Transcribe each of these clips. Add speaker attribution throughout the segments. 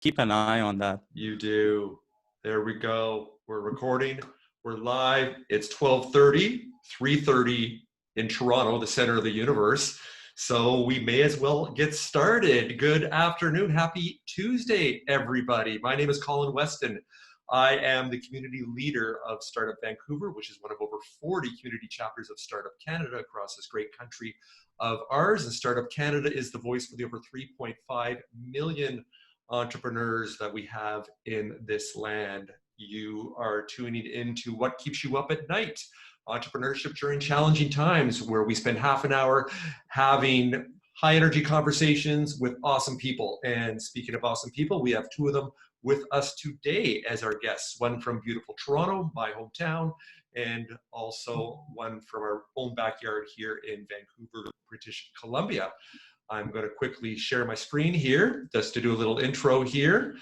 Speaker 1: keep an eye on that.
Speaker 2: You do. There we go. We're recording. We're live. It's 12:30, 3:30 in Toronto, the center of the universe. So we may as well get started. Good afternoon. Happy Tuesday, everybody. My name is Colin Weston. I am the community leader of Startup Vancouver, which is one of over 40 community chapters of Startup Canada across this great country of ours. And Startup Canada is the voice for the over 3.5 million entrepreneurs that we have in this land. You are tuning into What Keeps You Up at Night, entrepreneurship during challenging times, where we spend half an hour having high energy conversations with awesome people. And speaking of awesome people, we have two of them with us today as our guests, one from beautiful Toronto, my hometown, and also one from our own backyard here in Vancouver, British Columbia. I'm going to quickly share my screen here just to do a little intro here.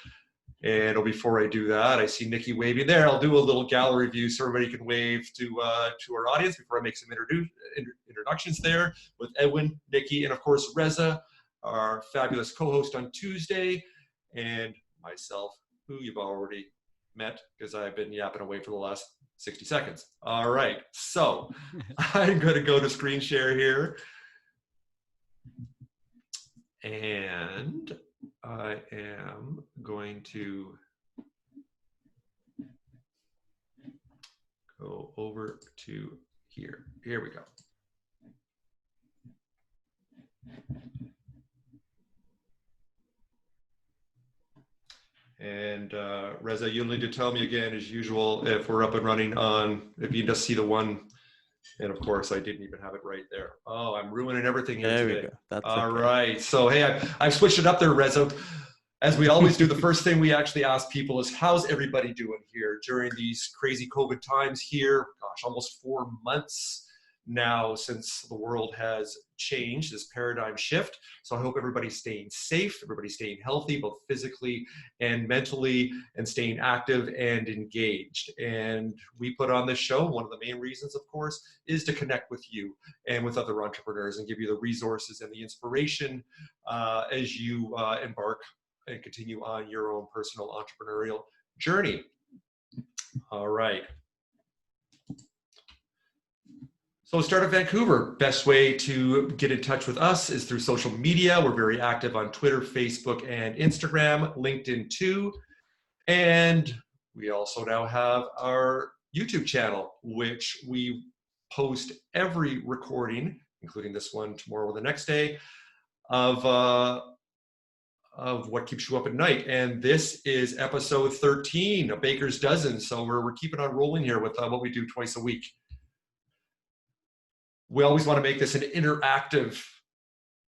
Speaker 2: And before I do that, I see Nikki waving there. I'll do a little gallery view so everybody can wave to our audience before I make some introductions there with Edwin, Nikki, and of course Reza, our fabulous co-host on Tuesday, and myself, who you've already met because I've been yapping away for the last 60 seconds. All right, so I'm going to go to screen share here. And I am going to go over to here. Here we go. And Reza, you'll need to tell me again, as usual, if we're up and running on, if you just see the one. And of course, I didn't even have it right there. Oh, I'm ruining everything here today.
Speaker 1: There we go. That's
Speaker 2: all
Speaker 1: okay.
Speaker 2: right. So, hey, I've switched it up there, Reza. As we always do, the first thing we actually ask people is, how's everybody doing here during these crazy COVID times here? Gosh, almost 4 months now since the world has changed, this paradigm shift. So I hope everybody's staying safe, everybody's staying healthy, both physically and mentally, and staying active and engaged. And we put on this show, one of the main reasons, of course, is to connect with you and with other entrepreneurs and give you the resources and the inspiration as you embark and continue on your own personal entrepreneurial journey. All right. So Startup Vancouver, best way to get in touch with us is through social media. We're very active on Twitter, Facebook, and Instagram, LinkedIn too. And we also now have our YouTube channel, which we post every recording, including this one tomorrow or the next day, of What Keeps You Up at Night. And this is episode 13, a baker's dozen. So we're keeping on rolling here with what we do twice a week. We always want to make this an interactive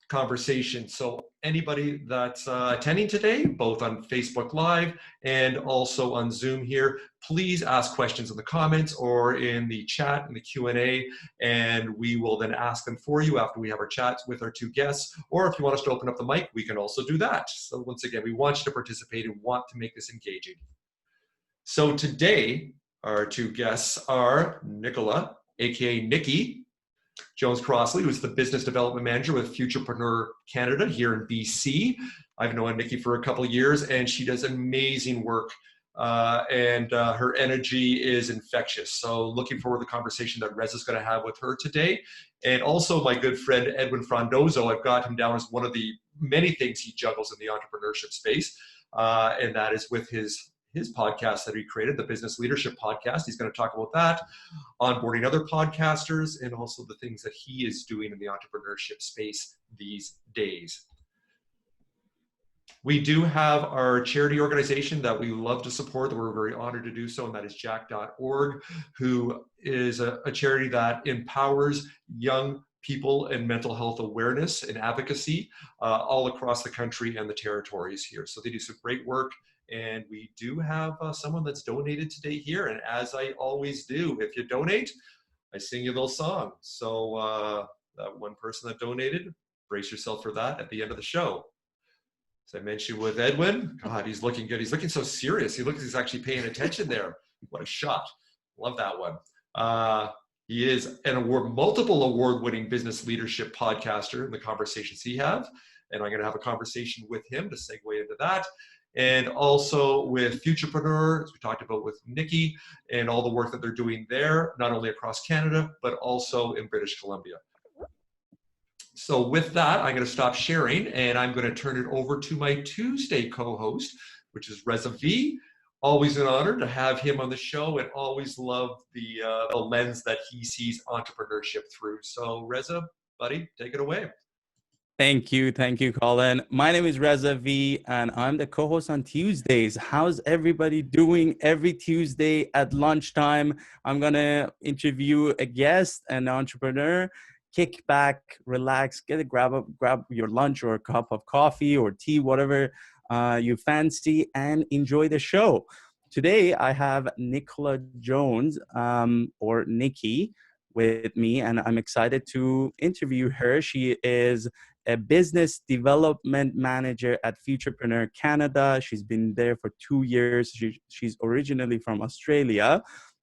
Speaker 2: conversation. So anybody that's attending today, both on Facebook Live and also on Zoom here, please ask questions in the comments or in the chat, in the Q&A, and we will then ask them for you after we have our chats with our two guests. Or if you want us to open up the mic, we can also do that. So once again, we want you to participate and want to make this engaging. So today, our two guests are Nicola, aka Nikki Jones-Crossley, who's the business development manager with Futurpreneur Canada here in BC. I've known Nikki for a couple of years, and she does amazing work, and her energy is infectious. So looking forward to the conversation that Reza's going to have with her today. And also my good friend, Edwin Frondozo, I've got him down as one of the many things he juggles in the entrepreneurship space, and that is with his podcast that he created, the Business Leadership Podcast. He's going to talk about that, onboarding other podcasters, and also the things that he is doing in the entrepreneurship space these days. We do have our charity organization that we love to support, that we're very honored to do so, and that is jack.org, who is a charity that empowers young people in mental health awareness and advocacy all across the country and the territories here. So they do some great work. And we do have someone that's donated today here. And as I always do, if you donate, I sing you a little song. So that one person that donated, brace yourself for that at the end of the show. As I mentioned with Edwin, God, he's looking good. He's looking so serious. He looks like he's actually paying attention there. What a shot. Love that one. He is multiple award-winning business leadership podcaster in the conversations he have. And I'm going to have a conversation with him to segue into that. and also with Futurpreneur, as we talked about with Nikki, and all the work that they're doing there, not only across Canada, but also in British Columbia. So with that, I'm going to stop sharing, and I'm going to turn it over to my Tuesday co-host, which is Reza V. Always an honor to have him on the show, and always love the lens that he sees entrepreneurship through. So Reza, buddy, take it away.
Speaker 1: Thank you, Colin. My name is Reza V, and I'm the co-host on Tuesdays. How's everybody doing? Every Tuesday at lunchtime, I'm gonna interview a guest, an entrepreneur. Kick back, relax, grab your lunch or a cup of coffee or tea, whatever you fancy, and enjoy the show. Today, I have Nicola Jones, or Nikki, with me, and I'm excited to interview her. She is a business development manager at Futurpreneur Canada. She's been there for 2 years. She's originally from Australia,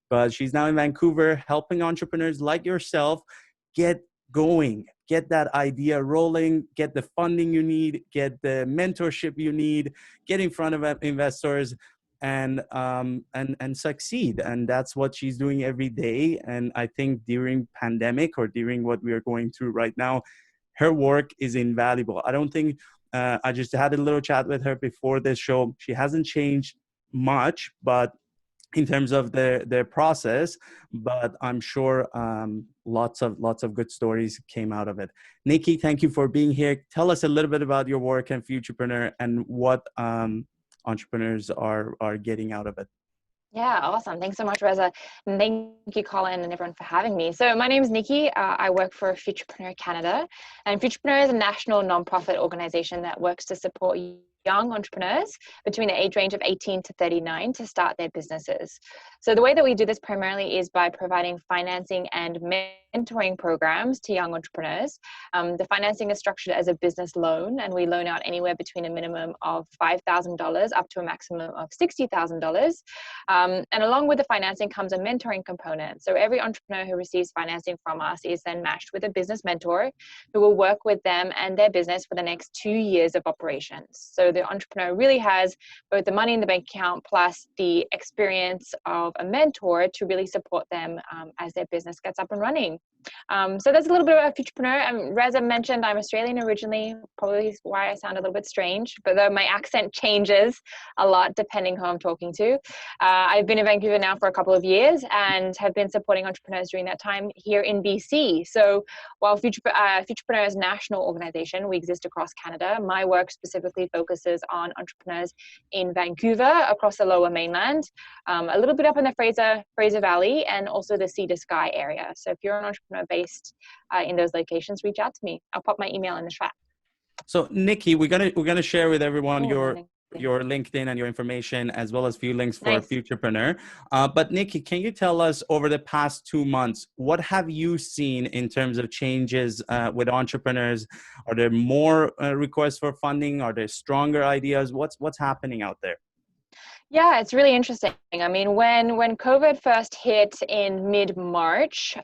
Speaker 1: but she's now in Vancouver, helping entrepreneurs like yourself get going, get that idea rolling, get the funding you need, get the mentorship you need, get in front of investors, and succeed. And that's what she's doing every day. And I think during pandemic, or during what we are going through right now, her work is invaluable. I don't think, I just had a little chat with her before this show. She hasn't changed much, but in terms of their process, but I'm sure lots of good stories came out of it. Nikki, thank you for being here. Tell us a little bit about your work and Futurpreneur, and what entrepreneurs are getting out of it.
Speaker 3: Yeah, awesome. Thanks so much, Reza. And thank you, Colin, and everyone for having me. So my name is Nikki. I work for Futurpreneur Canada. And Futurpreneur is a national nonprofit organization that works to support young entrepreneurs between the age range of 18 to 39 to start their businesses. So the way that we do this primarily is by providing financing and mentoring programs to young entrepreneurs. The financing is structured as a business loan, and we loan out anywhere between a minimum of $5,000 up to a maximum of $60,000. And along with the financing comes a mentoring component. So every entrepreneur who receives financing from us is then matched with a business mentor who will work with them and their business for the next 2 years of operations. So the entrepreneur really has both the money in the bank account plus the experience of a mentor to really support them as their business gets up and running. So that's a little bit about Futurpreneur. Reza mentioned I'm Australian originally, probably why I sound a little bit strange, but though my accent changes a lot depending who I'm talking to. I've been in Vancouver now for a couple of years and have been supporting entrepreneurs during that time here in BC. So while Futurpreneur is a national organization, we exist across Canada. My work specifically focuses on entrepreneurs in Vancouver, across the Lower Mainland, a little bit up in the Fraser Valley, and also the Sea to Sky area. So if you're an entrepreneur based in those locations, reach out to me. I'll pop my email in the chat.
Speaker 1: So Nikki, we're gonna share with everyone your LinkedIn and your information, as well as a few links for Futurpreneur. But Nikki, can you tell us, over the past 2 months, what have you seen in terms of changes with entrepreneurs? Are there more requests for funding? Are there stronger ideas? What's happening out there?
Speaker 3: Yeah, it's really interesting. I mean, when COVID first hit in mid-March,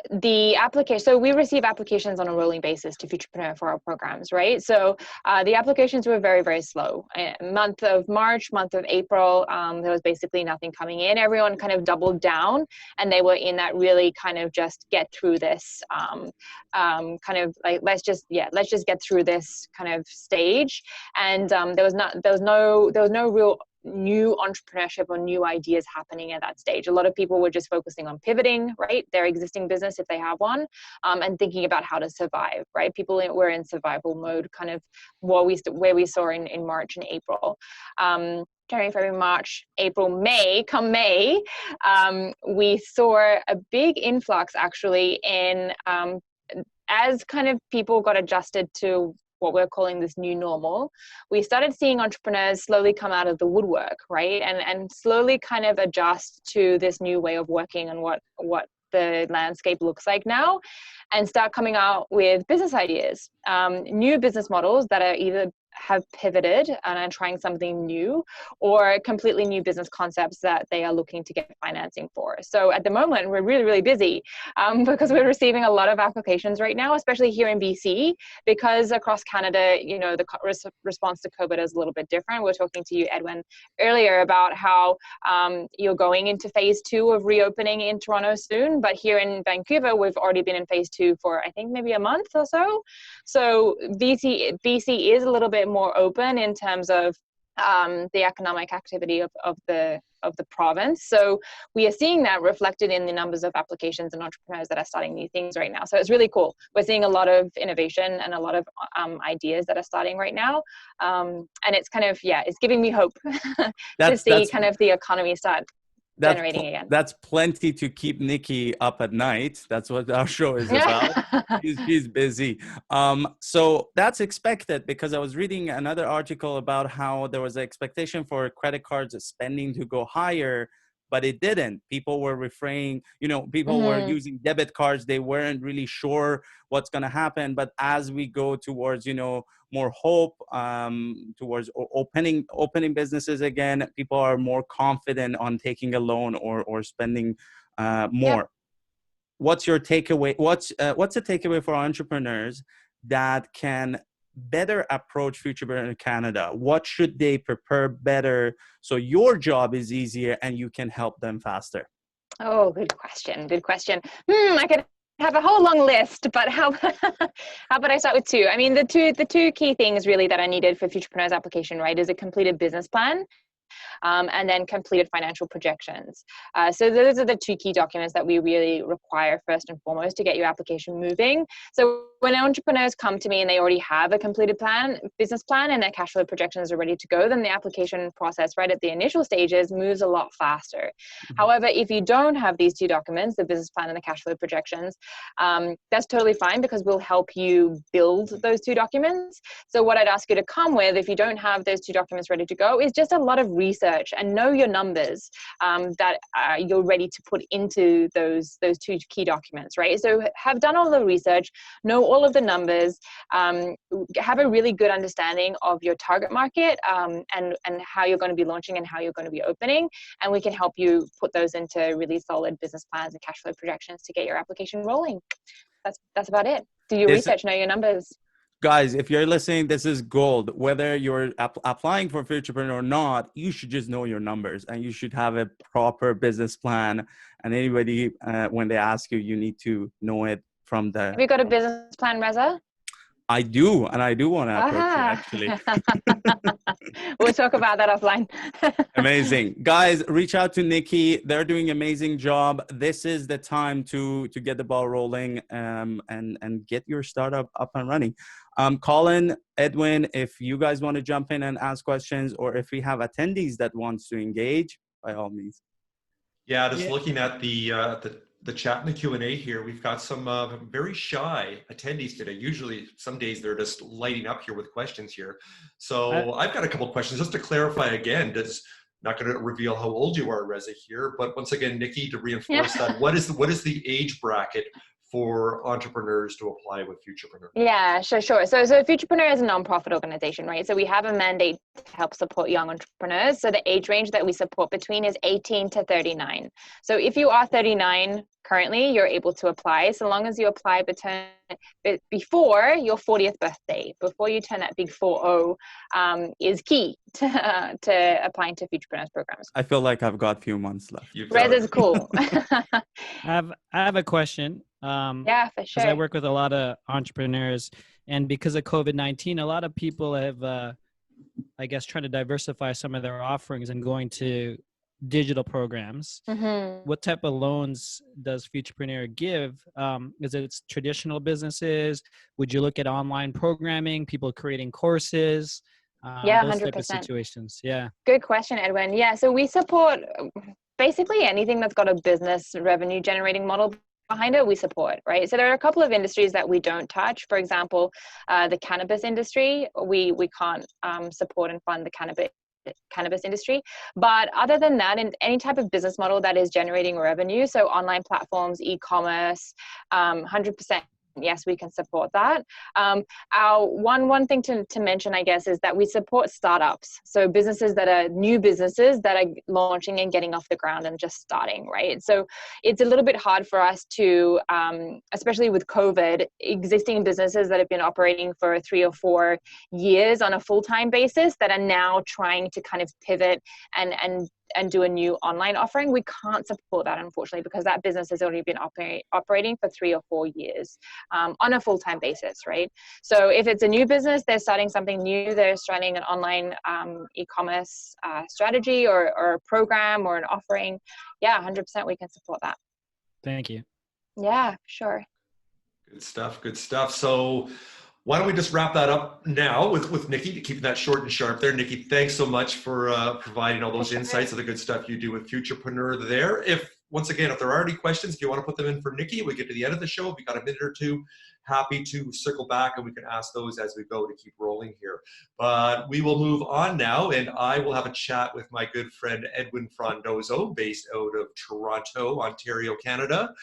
Speaker 3: the application, so we receive applications on a rolling basis to Futurpreneur for our programs, right? So the applications were very, very slow. Month of March, month of April, there was basically nothing coming in. Everyone kind of doubled down, and they were in that really kind of just get through this kind of like, let's just get through this kind of stage. And there was no real new entrepreneurship or new ideas happening at that stage. A lot of people were just focusing on pivoting, right, their existing business if they have one, and thinking about how to survive, right? People were in survival mode, kind of where we saw in March and April. January, February, March, April, May, we saw a big influx actually in as kind of people got adjusted to what we're calling this new normal, we started seeing entrepreneurs slowly come out of the woodwork, right? And slowly kind of adjust to this new way of working and what the landscape looks like now, and start coming out with business ideas, new business models that are either have pivoted and are trying something new, or completely new business concepts that they are looking to get financing for. So at the moment, we're really, really busy because we're receiving a lot of applications right now, especially here in BC, because across Canada, you know, the response to COVID is a little bit different. We were talking to you, Edwin, earlier about how you're going into phase 2 of reopening in Toronto soon, but here in Vancouver, we've already been in phase 2 for, I think, maybe a month or so. So BC is a little bit more open in terms of the economic activity of the province. So we are seeing that reflected in the numbers of applications and entrepreneurs that are starting new things right now. So it's really cool. We're seeing a lot of innovation and a lot of ideas that are starting right now. And it's kind of, it's giving me hope to see kind of the economy start generating again.
Speaker 1: That's plenty to keep Nikki up at night. That's what our show is about. She's busy. So that's expected, because I was reading another article about how there was an expectation for credit cards spending to go higher, but it didn't. People were refraining, people were using debit cards. They weren't really sure what's going to happen. But as we go towards, more hope, towards opening businesses again, people are more confident on taking a loan or spending more. Yep. What's your takeaway? What's the takeaway for entrepreneurs that can better approach Futurpreneur Canada? What should they prepare better so your job is easier and you can help them faster?
Speaker 3: Oh, good question. I could have a whole long list, but how about I start with 2? I mean, the two key things really that are needed for Futurpreneur's application, right, is a completed business plan. And then completed financial projections. So those are the 2 key documents that we really require first and foremost to get your application moving. So when entrepreneurs come to me and they already have a completed business plan, and their cash flow projections are ready to go, then the application process right at the initial stages moves a lot faster. However, if you don't have these 2 documents, the business plan and the cash flow projections, that's totally fine, because we'll help you build those 2 documents. So what I'd ask you to come with, if you don't have those 2 documents ready to go, is just a lot of research and know your numbers that you're ready to put into those 2 key documents, right? So have done all the research, know all of the numbers, have a really good understanding of your target market and how you're going to be launching and how you're going to be opening, and we can help you put those into really solid business plans and cash flow projections to get your application rolling. That's about it. Do your research, know your numbers.
Speaker 1: Guys, if you're listening, this is gold. Whether you're applying for Futurpreneur or not, you should just know your numbers, and you should have a proper business plan. And anybody, when they ask you, you need to know it from the...
Speaker 3: Have you got a business plan, Reza?
Speaker 1: I do, and I do want to approach you, actually.
Speaker 3: We'll talk about that offline.
Speaker 1: Amazing. Guys, reach out to Nikki. They're doing an amazing job. This is the time to get the ball rolling and get your startup up and running. Colin, Edwin, if you guys want to jump in and ask questions, or if we have attendees that wants to engage, by all means.
Speaker 2: Yeah, just looking at the chat and the Q&A here, we've got some very shy attendees today. Usually some days they're just lighting up here with questions here. So I've got a couple of questions just to clarify again. Not going to reveal how old you are, Reza, here, but once again, Nikki, to reinforce that, what is the age bracket for entrepreneurs to apply with Futurpreneur?
Speaker 3: Yeah, sure. So Futurpreneur is a nonprofit organization, right? So we have a mandate to help support young entrepreneurs. So the age range that we support between is 18 to 39. So if you are 39 currently, you're able to apply, so long as you apply before your 40th birthday, before you turn that big 40, is key to applying to Futurpreneur's programs.
Speaker 1: I feel like I've got a few months left.
Speaker 3: Reza's cool.
Speaker 4: I have a question.
Speaker 3: Yeah, for sure.
Speaker 4: Because I work with a lot of entrepreneurs, and because of COVID-19, a lot of people have, I guess, trying to diversify some of their offerings and going to digital programs.
Speaker 3: Mm-hmm.
Speaker 4: What type of loans does Futurpreneur give? Is it traditional businesses? Would you look at online programming, people creating courses?
Speaker 3: Yeah,
Speaker 4: those
Speaker 3: 100%.
Speaker 4: type of situations. Yeah.
Speaker 3: Good question, Edwin. Yeah, so we support basically anything that's got a business revenue generating model behind it, we support, right? So there are a couple of industries that we don't touch. For example, the cannabis industry, we can't support and fund the cannabis industry. But other than that, in any type of business model that is generating revenue, so online platforms, e-commerce, 100% yes, we can support that. Our one thing to mention, I guess, is that we support startups. So businesses that are new businesses that are launching and getting off the ground and just starting, right? So it's a little bit hard for us to, especially with COVID, existing businesses that have been operating for 3 or 4 years on a full-time basis that are now trying to kind of pivot and do a new online offering. We can't support that, unfortunately, because that business has already been operating for 3 or 4 years on a full-time basis, right? So if it's a new business, they're starting something new, they're starting an online e-commerce strategy or a program or an offering, yeah, 100% we can support that.
Speaker 4: Thank you.
Speaker 3: Yeah, sure.
Speaker 2: Good stuff. Good stuff. So why don't we just wrap that up now with Nikki, keeping that short and sharp there. Nikki, thanks so much for providing all those insights of the good stuff you do with Futurpreneur there. Once again, if there are any questions, if you want to put them in for Nikki, we get to the end of the show. If we got a minute or two, happy to circle back and we can ask those as we go to keep rolling here. But we will move on now, and I will have a chat with my good friend Edwin Frondozo, based out of Toronto, Ontario, Canada.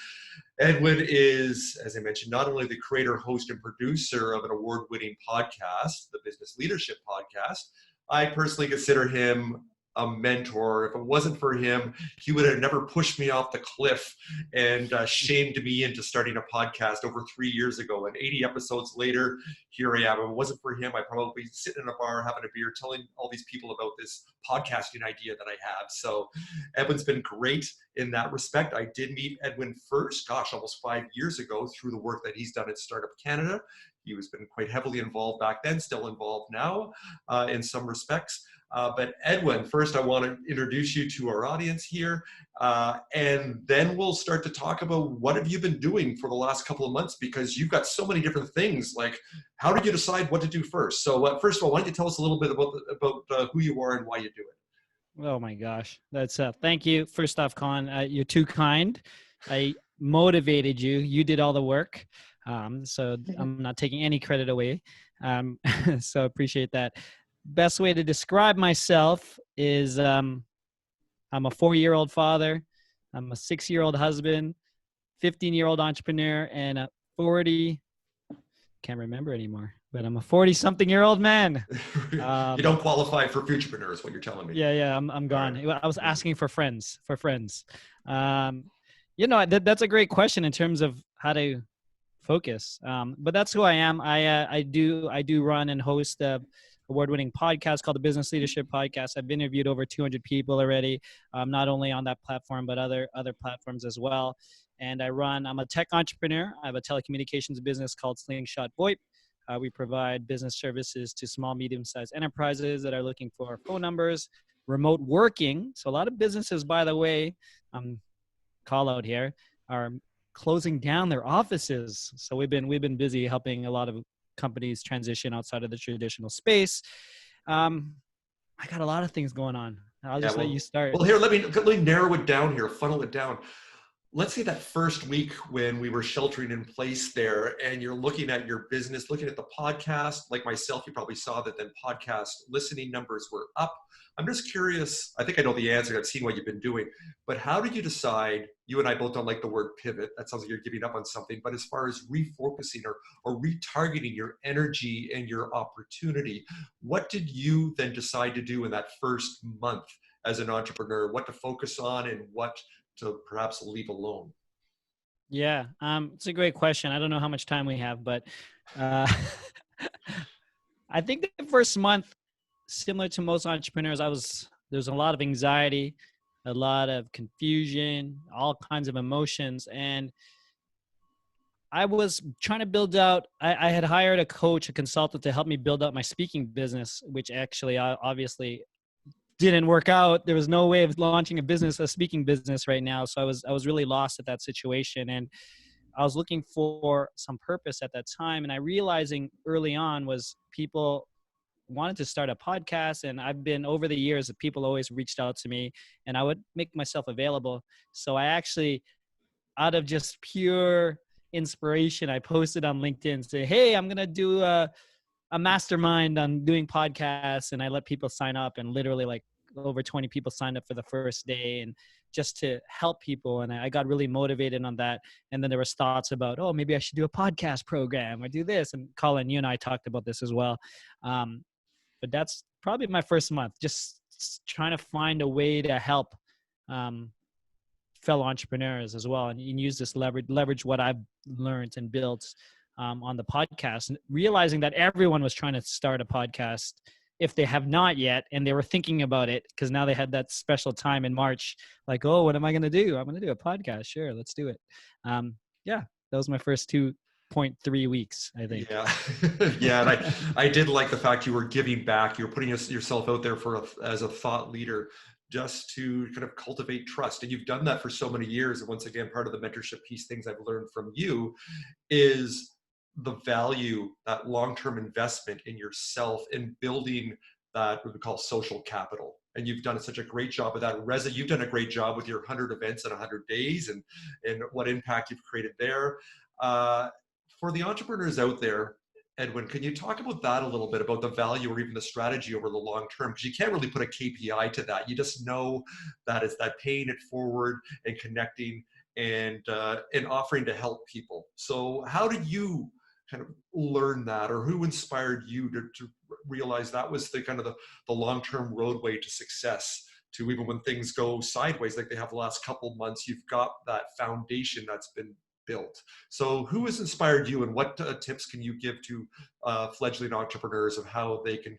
Speaker 2: Edwin is, as I mentioned, not only the creator, host, and producer of an award-winning podcast, the Business Leadership Podcast. I personally consider him a mentor. If it wasn't for him, he would have never pushed me off the cliff and shamed me into starting a podcast over 3 years ago. And 80 episodes later, here I am. If it wasn't for him, I'd probably be sitting in a bar having a beer, telling all these people about this podcasting idea that I have. So Edwin's been great in that respect. I did meet Edwin first, almost 5 years ago, through the work that he's done at Startup Canada. He was been quite heavily involved back then, still involved now in some respects. But Edwin, first I want to introduce you to our audience here, and then we'll start to talk about what have you been doing for the last couple of months, because you've got so many different things. Like, how did you decide what to do first? So first of all, why don't you tell us a little bit about who you are and why you do it?
Speaker 4: Oh my gosh. That's thank you. First off, Colin, you're too kind. I motivated you. You did all the work. So I'm not taking any credit away. So appreciate that. Best way to describe myself is I'm a 4-year-old father. I'm a 6-year-old husband, 15-year-old entrepreneur, and a 40, can't remember anymore, but I'm a 40-something-year-old man.
Speaker 2: You don't qualify for Futurpreneur is what you're telling me.
Speaker 4: Yeah, I'm gone. Right. I was asking for friends. That's a great question in terms of how to focus. But that's who I am. I do run and host a award-winning podcast called the Business Leadership Podcast. I've interviewed over 200 people already, not only on that platform, but other platforms as well. And I'm a tech entrepreneur. I have a telecommunications business called Slingshot VoIP. We provide business services to small, medium-sized enterprises that are looking for phone numbers, remote working. So a lot of businesses, by the way, call out here, are closing down their offices. So we've been busy helping a lot of companies transition outside of the traditional space. I got a lot of things going on. I'll just let you start.
Speaker 2: Well, here, let me narrow it down here, funnel it down. Let's say that first week when we were sheltering in place there, and you're looking at your business, looking at the podcast, like myself, you probably saw that then podcast listening numbers were up. I'm just curious, I think I know the answer, I've seen what you've been doing, but how did you decide, you and I both don't like the word pivot, that sounds like you're giving up on something, but as far as refocusing or retargeting your energy and your opportunity, what did you then decide to do in that first month as an entrepreneur, what to focus on and what to perhaps leave alone?
Speaker 4: Yeah, it's a great question. I don't know how much time we have, but I think the first month, similar to most entrepreneurs, there's a lot of anxiety, a lot of confusion, all kinds of emotions. And I was trying to build out, I had hired a coach, a consultant to help me build out my speaking business, which actually obviously didn't work out. There was no way of launching a speaking business right now. So I was really lost at that situation. And I was looking for some purpose at that time. And I realizing early on was people wanted to start a podcast. And I've been over the years that people always reached out to me and I would make myself available. So I actually, out of just pure inspiration, I posted on LinkedIn, say, hey, I'm going to do a mastermind on doing podcasts. And I let people sign up, and literally like over 20 people signed up for the first day, and just to help people. And I got really motivated on that. And then there was thoughts about, oh, maybe I should do a podcast program or do this. And Colin, you and I talked about this as well. But that's probably my first month, just trying to find a way to help fellow entrepreneurs as well, and use this leverage what I've learned and built on the podcast, and realizing that everyone was trying to start a podcast if they have not yet, and they were thinking about it because now they had that special time in March, like, oh, what am I going to do? I'm going to do a podcast. Sure, let's do it. Yeah, that was my first 2.3 weeks, I think.
Speaker 2: Yeah. Yeah. And I did like the fact you were giving back. You were putting yourself out there as a thought leader, just to kind of cultivate trust. And you've done that for so many years. And once again, part of the mentorship piece, things I've learned from you is the value, that long-term investment in yourself, in building that what we call social capital. And you've done such a great job of that. Reza, you've done a great job with your 100 events in 100 days and what impact you've created there. For the entrepreneurs out there, Edwin, can you talk about that a little bit, about the value or even the strategy over the long term? Because you can't really put a KPI to that. You just know that it's that paying it forward and connecting and offering to help people. So how did you kind of learn that, or who inspired you to realize that was the kind of the long-term roadway to success, to even when things go sideways like they have the last couple months, you've got that foundation that's been built. So who has inspired you, and what tips can you give to fledgling entrepreneurs of how they can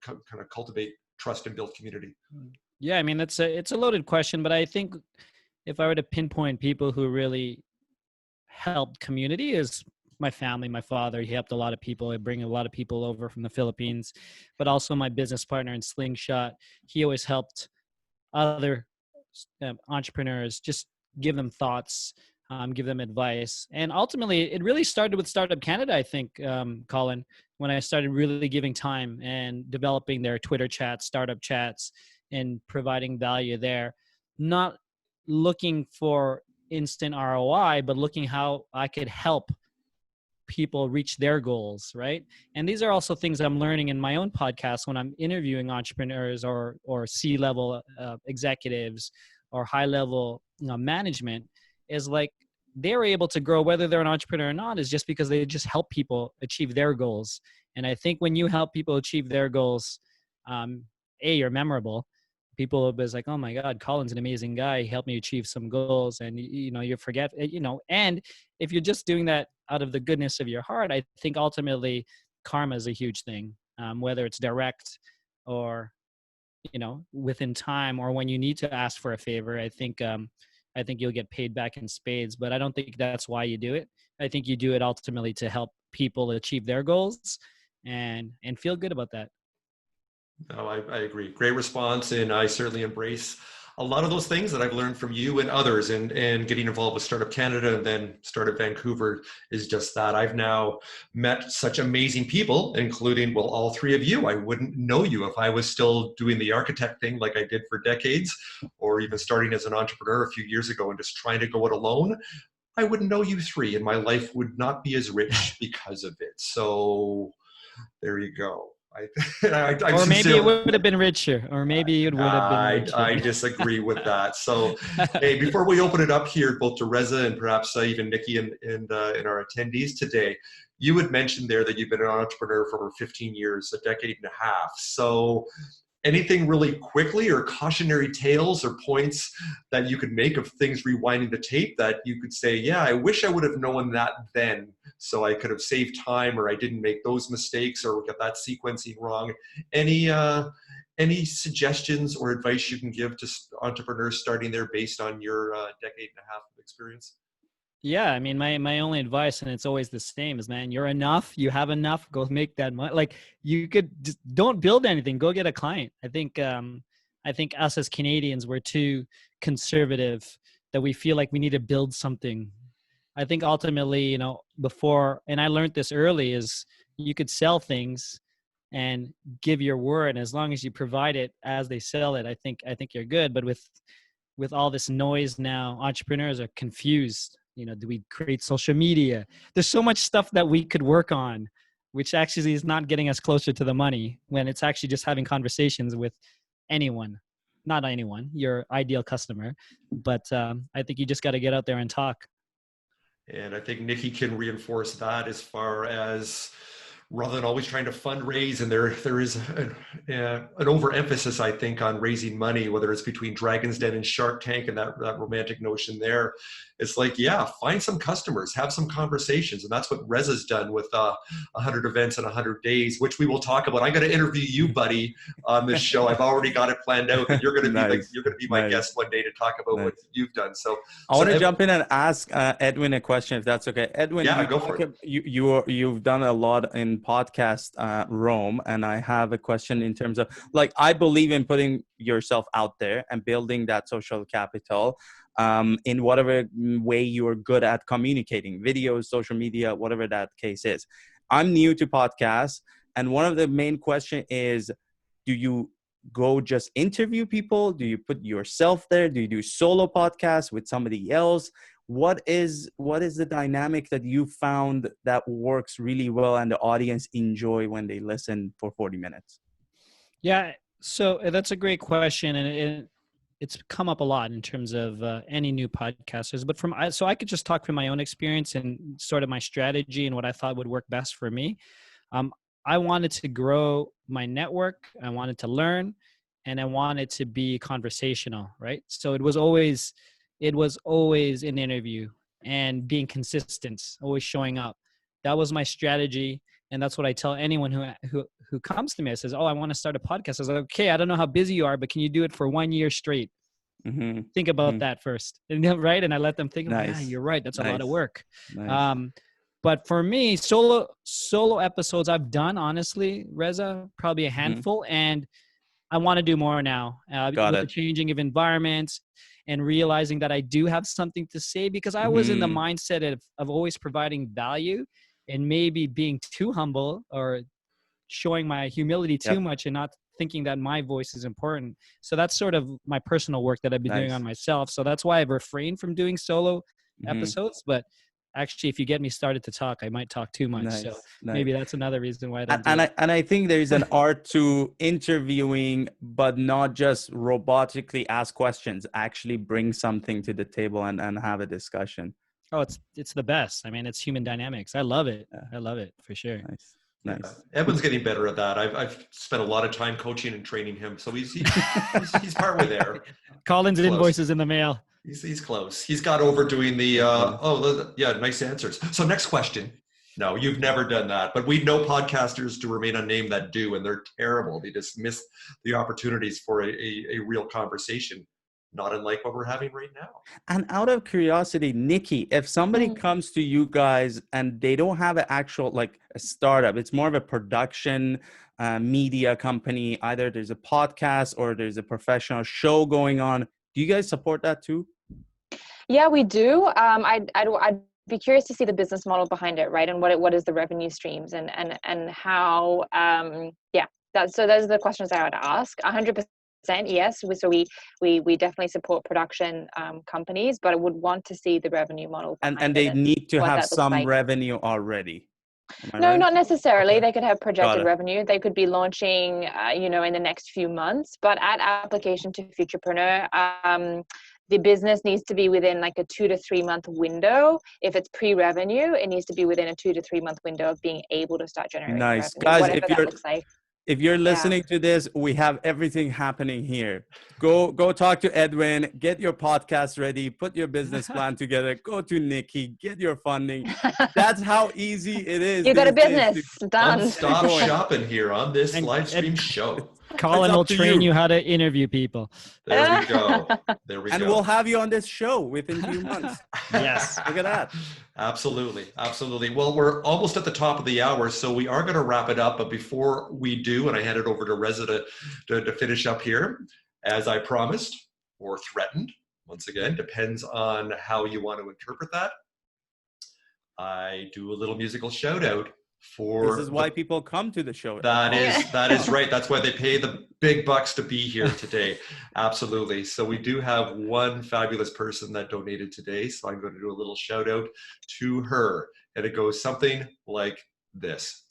Speaker 2: kind of cultivate trust and build community?
Speaker 4: Yeah, I mean, it's a loaded question, but I think if I were to pinpoint people who really helped community, is my family. My father, he helped a lot of people. I bring a lot of people over from the Philippines, but also my business partner in Slingshot. He always helped other entrepreneurs, just give them thoughts, give them advice. And ultimately, it really started with Startup Canada, I think, Colin, when I started really giving time and developing their Twitter chats, startup chats, and providing value there. Not looking for instant ROI, but looking how I could help people reach their goals, right? And these are also things I'm learning in my own podcast when I'm interviewing entrepreneurs or C-level executives or high-level management, is like they're able to grow, whether they're an entrepreneur or not, is just because they just help people achieve their goals. And I think when you help people achieve their goals, you're memorable. People will be like, oh my God, Colin's an amazing guy. He helped me achieve some goals. And, you forget, and if you're just doing that out of the goodness of your heart, I think ultimately karma is a huge thing, whether it's direct or, within time, or when you need to ask for a favor. I think you'll get paid back in spades, but I don't think that's why you do it. I think you do it ultimately to help people achieve their goals and feel good about that.
Speaker 2: No, I agree. Great response. And I certainly embrace a lot of those things that I've learned from you and others, and getting involved with Startup Canada and then Startup Vancouver is just that. I've now met such amazing people, including, well, all three of you. I wouldn't know you if I was still doing the architect thing like I did for decades, or even starting as an entrepreneur a few years ago and just trying to go it alone. I wouldn't know you three, and my life would not be as rich because of it. So there you go.
Speaker 4: Or maybe it would have been richer, or maybe it would have been richer.
Speaker 2: I disagree with that. So, hey, before we open it up here, both to Reza and perhaps even Nikki and our attendees today, you had mentioned there that you've been an entrepreneur for over 15 years, a decade and a half. So anything really quickly, or cautionary tales or points that you could make of things rewinding the tape that you could say, yeah, I wish I would have known that then, so I could have saved time, or I didn't make those mistakes or get that sequencing wrong. Any suggestions or advice you can give to entrepreneurs starting there based on your decade and a half of experience?
Speaker 4: Yeah, I mean, my only advice, and it's always the same, is, man, you're enough. You have enough. Go make that money. Like, you could just don't build anything. Go get a client. I think us as Canadians, we're too conservative, that we feel like we need to build something. I think ultimately, before, and I learned this early, is you could sell things and give your word, and as long as you provide it as they sell it, I think you're good. But with all this noise now, entrepreneurs are confused. Do we create social media? There's so much stuff that we could work on, which actually is not getting us closer to the money, when it's actually just having conversations with anyone. not anyone, your ideal customer. But I think you just got to get out there and talk.
Speaker 2: And I think Nikki can reinforce that as far as rather than always trying to fundraise, and there is an overemphasis, I think, on raising money, whether it's between Dragon's Den and Shark Tank and that romantic notion there. It's like, yeah, find some customers, have some conversations. And that's what Reza's done with 100 events in 100 days, which we will talk about. I'm going to interview you, buddy, on this show. I've already got it planned out, and you're going to be
Speaker 1: Nice.
Speaker 2: you're going to be my
Speaker 1: Nice.
Speaker 2: guest one day to talk about what you've done. So
Speaker 1: I want to jump in and ask Edwin a question, if that's okay. Edwin,
Speaker 2: yeah, go for it.
Speaker 1: You've done a lot in podcast Rome, and I have a question in terms of, like, I believe in putting yourself out there and building that social capital in whatever way you're good at communicating, videos, social media, whatever that case is. I'm new to podcasts, and one of the main question is, do you go just interview people? Do you put yourself there? Do you do solo podcasts with somebody else? What is the dynamic that you found that works really well and the audience enjoy when they listen for 40 minutes?
Speaker 4: Yeah, so that's a great question, and it's come up a lot in terms of any new podcasters. But so I could just talk from my own experience and sort of my strategy and what I thought would work best for me. I wanted to grow my network. I wanted to learn, and I wanted to be conversational, right? So it was always an interview and being consistent, always showing up. That was my strategy. And that's what I tell anyone who comes to me. I says, oh, I want to start a podcast. I was like, okay, I don't know how busy you are, but can you do it for 1 year straight?
Speaker 1: Mm-hmm.
Speaker 4: Think about that first. And, right? And I let them think,
Speaker 1: Nice.
Speaker 4: You're right. That's a lot of work.
Speaker 1: Nice.
Speaker 4: But for me, solo episodes I've done, honestly, Reza, probably a handful. And I want to do more now with the changing of environments and realizing that I do have something to say, because I was in the mindset of always providing value and maybe being too humble or showing my humility too much and not thinking that my voice is important. So that's sort of my personal work that I've been doing on myself. So that's why I've refrained from doing solo episodes. But actually, if you get me started to talk, I might talk too much. So maybe that's another reason why I don't do it.
Speaker 1: And I think there's an art to interviewing, but not just robotically ask questions, actually bring something to the table and have a discussion.
Speaker 4: Oh, it's the best. I mean, it's human dynamics. I love it. I love it for sure.
Speaker 1: Nice.
Speaker 2: Edwin's getting better at that. I've spent a lot of time coaching and training him, so he's partway there.
Speaker 4: Colin's invoices in the mail.
Speaker 2: He's close. He's got over doing the nice answers. So next question. No, you've never done that, but we know podcasters to remain unnamed that do, and they're terrible. They just miss the opportunities for a real conversation, not unlike what we're having right now.
Speaker 1: And out of curiosity, Nikki, if somebody comes to you guys and they don't have an actual, like a startup, it's more of a production media company, either there's a podcast or there's a professional show going on, do you guys support that too? Yeah,
Speaker 3: we do. I'd be curious to see the business model behind it, right? And what is the revenue streams and how, so those are the questions I would ask. 100%. Yes. So we definitely support production companies, but I would want to see the revenue model.
Speaker 1: And they need to have some revenue already.
Speaker 3: No, not necessarily. Okay. They could have projected revenue. They could be launching, in the next few months, but at application to Futurpreneur, the business needs to be within like a 2 to 3 month window. If it's pre-revenue, it needs to be within a 2 to 3 month window of being able to start generating revenue,
Speaker 1: guys,
Speaker 3: whatever that looks like.
Speaker 1: If you're listening to this, we have everything happening here. Go talk to Edwin, get your podcast ready, put your business plan together, go to Nikki, get your funding. That's how easy it is.
Speaker 3: You got a business done.
Speaker 2: Stop shopping here on this live stream show.
Speaker 4: Colin will train you how to interview people.
Speaker 2: There we go.
Speaker 1: And we'll have you on this show within a few months.
Speaker 4: Yes.
Speaker 1: Look at that.
Speaker 2: Absolutely. Well, we're almost at the top of the hour, so we are going to wrap it up. But before we do, and I hand it over to Reza to finish up here, as I promised or threatened, once again, depends on how you want to interpret that, I do a little musical shout out.
Speaker 1: This is why people come to the show.
Speaker 2: That is right. That's why they pay the big bucks to be here today. Absolutely. So we do have one fabulous person that donated today. So I'm going to do a little shout out to her. And it goes something like this.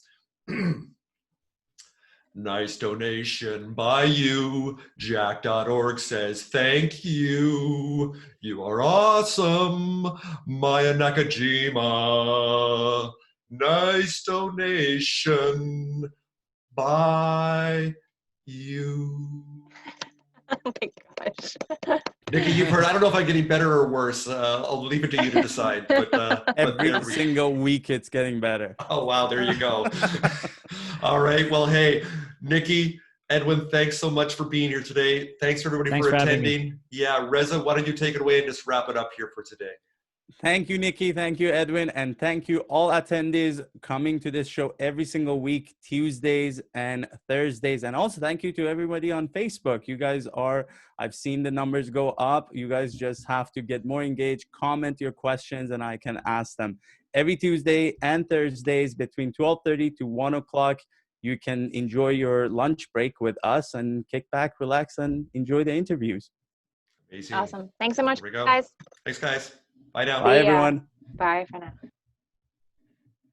Speaker 2: Nice donation by you. Jack.org says, thank you. You are awesome. Maya Nakajima. Nice donation by you.
Speaker 3: Oh my gosh.
Speaker 2: Nikki, you've heard, I don't know if I'm getting better or worse. I'll leave it to you to decide. But
Speaker 1: Every
Speaker 2: there we go.
Speaker 1: single week it's getting better.
Speaker 2: Oh, wow. There you go. All right. Well, hey, Nikki, Edwin, thanks so much for being here today. Thanks everybody
Speaker 4: Thanks
Speaker 2: for
Speaker 4: for having me.
Speaker 2: attending. Yeah, Reza, why don't you take it away and just wrap it up here for today?
Speaker 1: Thank you, Nikki. Thank you, Edwin. And thank you all attendees coming to this show every single week, Tuesdays and Thursdays. And also thank you to everybody on Facebook. You guys are, I've seen the numbers go up. You guys just have to get more engaged, comment your questions, and I can ask them. Every Tuesday and Thursdays between 12:30 to 1 o'clock, you can enjoy your lunch break with us and kick back, relax, and enjoy the interviews.
Speaker 2: Amazing.
Speaker 3: Awesome. Thanks so much,
Speaker 2: There we go.
Speaker 3: guys.
Speaker 2: Thanks, guys. Bye now.
Speaker 1: Bye,
Speaker 3: See ya.
Speaker 1: everyone.
Speaker 3: Bye for now.